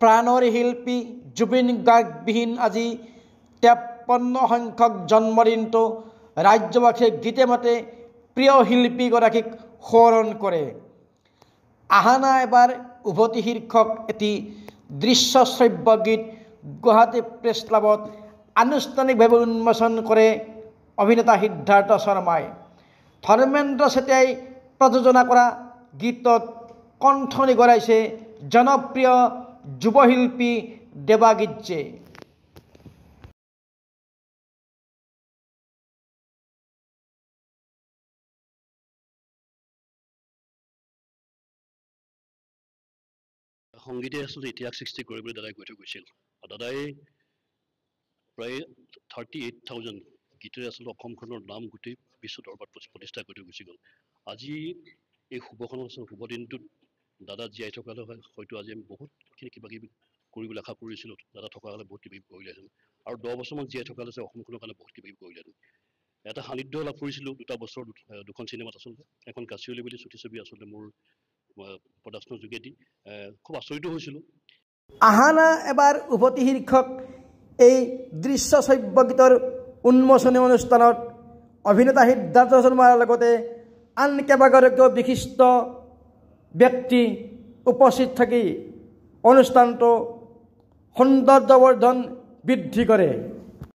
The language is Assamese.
প্ৰাণৰ শিল্পী জুবিন গাৰ্গবিহীন আজি 53 সংখ্যক জন্মদিনটো ৰাজ্যবাসীয়ে গীতে মাতে প্ৰিয় শিল্পীগৰাকীক সোঁৱৰণ কৰে। আহানা এবাৰ উভতি শীৰ্ষক এটি দৃশ্যশ্ৰব্য গীত গুৱাহাটী প্ৰেছ ক্লাবত আনুষ্ঠানিকভাৱে উন্মোচন কৰে অভিনেতা সিদ্ধাৰ্থ শৰ্মাই। ধৰ্মেন্দ্ৰ চেতিয়াই প্ৰযোজনা কৰা গীতত কণ্ঠনি গৰাইছে জনপ্ৰিয় যুৱশিল্পী দেৱাগীতজে। সংগীতে আচলতে ইতিহাস সৃষ্টি কৰিবলৈ দাদাই গৈ থৈ গৈছিল। দাদাই প্ৰায় 38,000 গীতেৰে আচলতে অসমখনৰ নাম গোটেই বিশ্ব দৰবাৰত প্ৰতিষ্ঠা কৰি থৈ গুচি গ'ল। আজি এই শুভখনৰ শুভ দিনটোত দাদা জীয়াই থকালে হয়তো আজি আমি বহুতখিনি কিবা কিবি কৰিবলৈ আশা কৰিছিলোঁ। দাদা থকা হ'লে বহুত কিবা কিবি কৰিলেহেঁতেন আৰু 10 বছৰমান জীয়াই থকা হ'লে অসমখনৰ কাৰণে বহুত কিবা কিবি কৰিলেহেঁতেন। এটা সান্নিধ্য লাভ কৰিছিলোঁ 2 বছৰ 2খন চিনেমাত। আচলতে এখন কাচিয়লি বুলি চুটি ছবি আচলতে মোৰ প্ৰডাকশ্যনৰ যোগেদি খুব আচৰিত হৈছিলোঁ। আহানা এবাৰ উভতি শীৰ্ষক এই দৃশ্যশ্ৰব্য গীতৰ উন্মোচনী অনুষ্ঠানত অভিনেতা সিদ্ধাৰ্থ শৰ্মাৰ লগতে আন কেইবাগৰাকীও বিশিষ্ট ব্যক্তি উপস্থিত থাকি অনুষ্ঠানটো সৌন্দৰ্যবৰ্ধন বৃদ্ধি কৰে।